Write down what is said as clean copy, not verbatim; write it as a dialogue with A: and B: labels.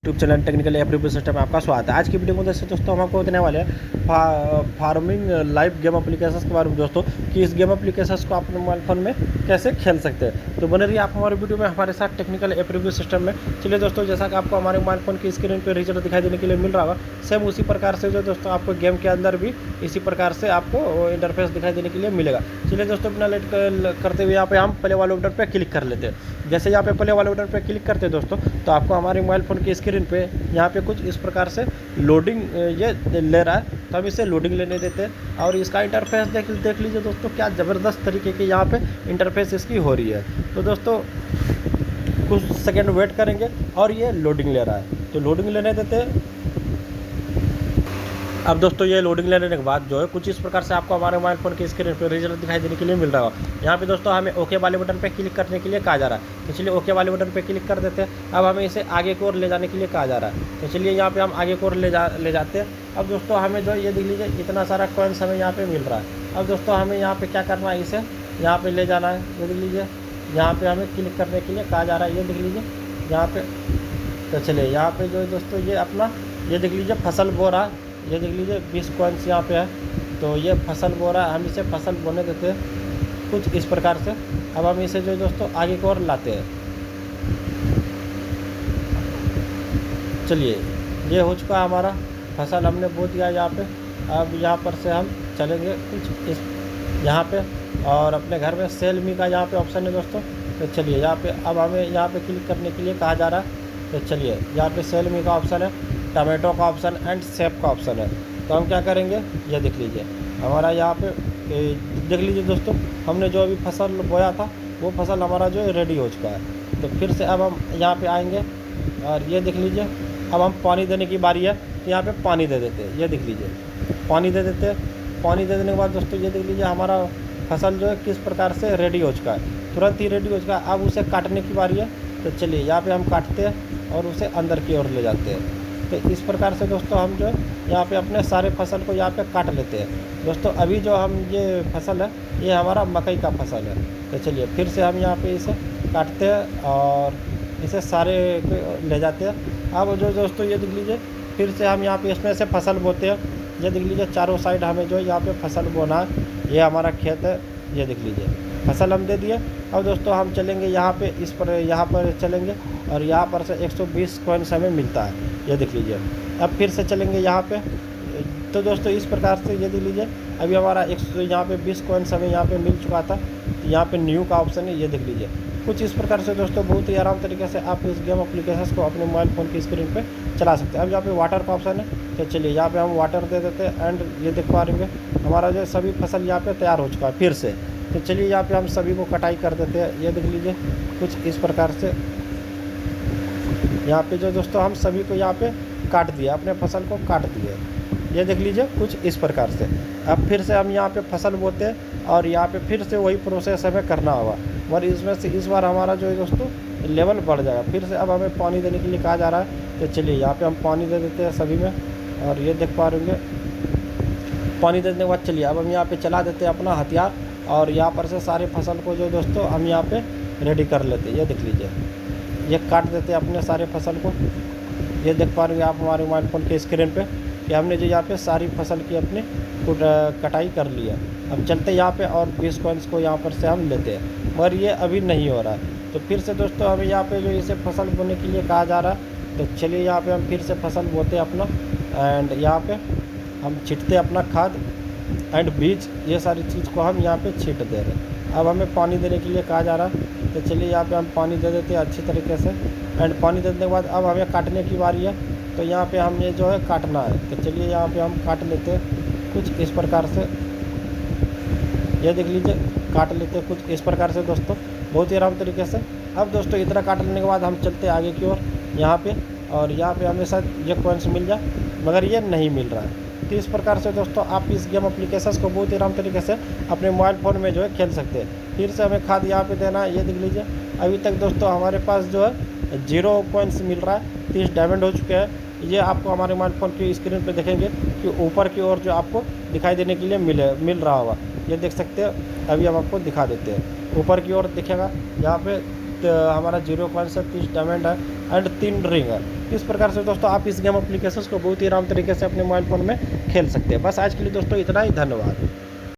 A: YouTube channel technical app review system में आपका स्वागत है। आज की वीडियो में दोस्तों हम आपको बताने वाले हैं फार्मिंग लाइव गेम एप्लीकेशंस के बारे में दोस्तों कि इस गेम एप्लीकेशंस को अपने मोबाइल फ़ोन में कैसे खेल सकते हैं। तो बने रहिए आप हमारे वीडियो में हमारे साथ टेक्निकल ऐप रिव्यू सिस्टम में। चलिए दोस्तों, जैसा कि आपको हमारे मोबाइल फ़ोन की स्क्रीन पर रिजल्ट दिखाई देने के लिए मिल रहा होगा, सेम उसी प्रकार से जो दोस्तों आपको गेम के अंदर भी इसी प्रकार से आपको इंटरफेस दिखाई देने के लिए मिलेगा। चलिए दोस्तों, बिना लेट करते हुए यहाँ पे हम प्ले वाले बटन पर क्लिक कर लेते हैं। जैसे यहाँ पे प्ले वाले बटन पर क्लिक करते हैं दोस्तों, तो आपको हमारे मोबाइल फ़ोन की स्क्रीन पे यहाँ पे कुछ इस प्रकार से लोडिंग ये ले रहा है। तो हम इसे लोडिंग लेने देते हैं और इसका इंटरफेस देख लीजिए दोस्तों, क्या ज़बरदस्त तरीके की यहाँ पे इंटरफेस इसकी हो रही है। तो दोस्तों कुछ सेकंड वेट करेंगे और ये लोडिंग ले रहा है, तो लोडिंग लेने देते हैं। अब दोस्तों ये लोडिंग लेने के बाद जो है कुछ इस प्रकार से आपको हमारे मोबाइल फ़ोन की स्क्रीन पर रिजल्ट दिखाई देने के लिए मिल रहा है। यहाँ पे दोस्तों हमें ओके वाले बटन पे क्लिक करने के लिए कहा जा रहा है, तो चलिए ओके वाले बटन पे क्लिक कर देते हैं। अब हमें इसे आगे की ओर ले जाने के लिए कहा जा रहा है, तो चलिए यहाँ पे हम आगे की ओर ले जाते हैं। अब दोस्तों हमें जो ये देख लीजिए इतना सारा कॉइन्स हमें यहाँ पर मिल रहा है। अब दोस्तों हमें यहाँ पर क्या करना है, इसे यहाँ पर ले जाना है। ये देख लीजिए यहाँ पर हमें क्लिक करने के लिए कहा जा रहा है, ये देख लीजिए यहाँ पर। तो चलिए यहाँ पर जो दोस्तों ये अपना ये देख लीजिए फसल बो रहा है, ये देख लीजिए 20 कॉइन्स यहाँ पे है। तो ये फसल बो रहा है, हम इसे फसल बोने देते हैं कुछ इस प्रकार से। अब हम इसे जो दोस्तों आगे की ओर लाते हैं। चलिए ये हो चुका है हमारा फसल, हमने बो दिया यहाँ पे। अब यहाँ पर से हम चलेंगे कुछ इस यहाँ पे और अपने घर में सेल मी का यहाँ पे ऑप्शन है दोस्तों। तो चलिए यहाँ पे अब हमें यहाँ पे क्लिक करने के लिए कहा जा रहा है। तो चलिए यहाँ पे सेल मी का ऑप्शन है, टमाटो का ऑप्शन एंड सेब का ऑप्शन है। तो हम क्या करेंगे, ये देख लीजिए हमारा यहाँ पे देख लीजिए दोस्तों, हमने जो अभी फसल बोया था वो फसल हमारा जो है रेडी हो चुका है। तो फिर से अब हम यहाँ पे आएंगे और ये देख लीजिए अब हम पानी देने की बारी है। तो यहाँ पे पानी दे देते हैं, ये देख लीजिए पानी दे देते हैं। पानी दे देने के बाद दोस्तों ये देख लीजिए हमारा फसल जो है किस प्रकार से रेडी हो चुका है, तुरंत ही रेडी हो चुका है। अब उसे काटने की बारी है, तो चलिए यहाँ पे हम काटते हैं और उसे अंदर की ओर ले जाते हैं। तो इस प्रकार से दोस्तों हम जो है यहाँ पे अपने सारे फसल को यहाँ पे काट लेते हैं। दोस्तों अभी जो हम ये फसल है ये हमारा मकई का फसल है। तो चलिए फिर से हम यहाँ पे इसे काटते हैं और इसे सारे को ले जाते हैं। अब जो दोस्तों ये देख लीजिए फिर से हम यहाँ पे इसमें से फसल बोते हैं। ये देख लीजिए चारों साइड हमें जो यहाँ पे फसल बोना है, ये हमारा खेत है। ये देख लीजिए फसल हम दे दिए। अब दोस्तों हम चलेंगे यहाँ पे यहाँ पर चलेंगे और यहाँ पर से 120 कॉइन्स हमें मिलता है, ये देख लीजिए। अब फिर से चलेंगे यहाँ पे। तो दोस्तों इस प्रकार से ये देख लीजिए अभी हमारा यहाँ पे 20 कॉइन्स हमें यहाँ पे मिल चुका था। तो यहाँ पे न्यू का ऑप्शन है, ये देख लीजिए। कुछ इस प्रकार से दोस्तों बहुत ही आराम तरीके से आप इस गेम एप्लीकेशन को अपने मोबाइल फ़ोन की स्क्रीन पे चला सकते हैं। अब यहाँ पे वाटर का ऑप्शन है, तो चलिए यहाँ पे हम वाटर दे देते हैं एंड ये देख पा रहे हैं हमारा जो सभी फसल यहाँ पे तैयार हो चुका है फिर से। तो चलिए यहाँ पे हम सभी को कटाई कर देते हैं, ये देख लीजिए कुछ इस प्रकार से। यहाँ पे जो दोस्तों हम सभी को यहाँ पे काट दिया, अपने फसल को काट दिए, ये देख लीजिए कुछ इस प्रकार से। अब फिर से हम यहाँ पे फसल बोते हैं और यहाँ पे फिर से वही प्रोसेस हमें करना होगा, और इसमें से इस बार हमारा जो है दोस्तों लेवल बढ़ जाएगा। फिर से अब हमें पानी देने के लिए कहा जा रहा है। तो चलिए यहाँ पे हम पानी दे देते हैं सभी में और ये देख पा रहे होंगे पानी देने के बाद चलिए अब हम यहाँ पे चला देते हैं अपना हथियार और यहाँ पर से सारे फसल को जो दोस्तों हम यहाँ पे रेडी कर लेते हैं। ये देख लीजिए ये काट देते हैं अपने सारे फसल को। ये देख पा रहे हैं आप हमारे मोबाइल फ़ोन के स्क्रीन पे कि हमने जो यहाँ पे सारी फसल की अपनी कटाई कर ली है। अब चलते यहाँ पे और 20 कॉइन्स को यहाँ पर से हम लेते हैं, मगर ये अभी नहीं हो रहा है। तो फिर से दोस्तों हमें यहाँ पे जो इसे फसल बोने के लिए कहा जा रहा है। तो चलिए यहाँ पे हम फिर से फसल बोते हैं अपना एंड यहाँ पे हम छिटते अपना खाद एंड बीज, ये सारी चीज़ को हम यहाँ पे छीट दे रहे हैं। अब हमें पानी देने के लिए कहा जा रहा है। तो चलिए यहाँ पे हम पानी दे देते हैं अच्छी तरीके से एंड पानी देने के बाद अब हमें काटने की बारी है। तो यहाँ पे हमें जो है काटना है। तो चलिए यहाँ पे हम काट लेते हैं कुछ इस प्रकार से, ये देख लीजिए काट लेते हैं कुछ इस प्रकार से दोस्तों, बहुत ही आराम तरीके से। अब दोस्तों इतना काट लेने के बाद हम चलते हैं आगे की ओर यहाँ पे, और यहाँ पे हमें शायद ये कॉइन्स मिल जाए, मगर ये नहीं मिल रहा है। तो इस प्रकार से दोस्तों आप इस गेम एप्लीकेशन को बहुत ही आराम तरीके से अपने मोबाइल फ़ोन में जो है खेल सकते हैं। फिर से हमें खाद यहाँ पे देना है, ये देख लीजिए अभी तक दोस्तों हमारे पास जो है 0 कॉइन्स मिल रहा है, 30 डायमंड हो चुके हैं। ये आपको हमारे मोबाइल फ़ोन की स्क्रीन पे देखेंगे कि ऊपर की ओर जो आपको दिखाई देने के लिए मिल रहा होगा, ये देख सकते हैं। अभी हम आपको दिखा देते हैं, ऊपर की ओर दिखेगा यहाँ पे हमारा 0 कॉइन्स है, 30 डायमंड है। And 3 ringer. इस प्रकार से दोस्तों आप इस गेम एप्लीकेशन को बहुत ही आराम तरीके से अपने मोबाइल फ़ोन में खेल सकते हैं। बस आज के लिए दोस्तों इतना ही, धन्यवाद।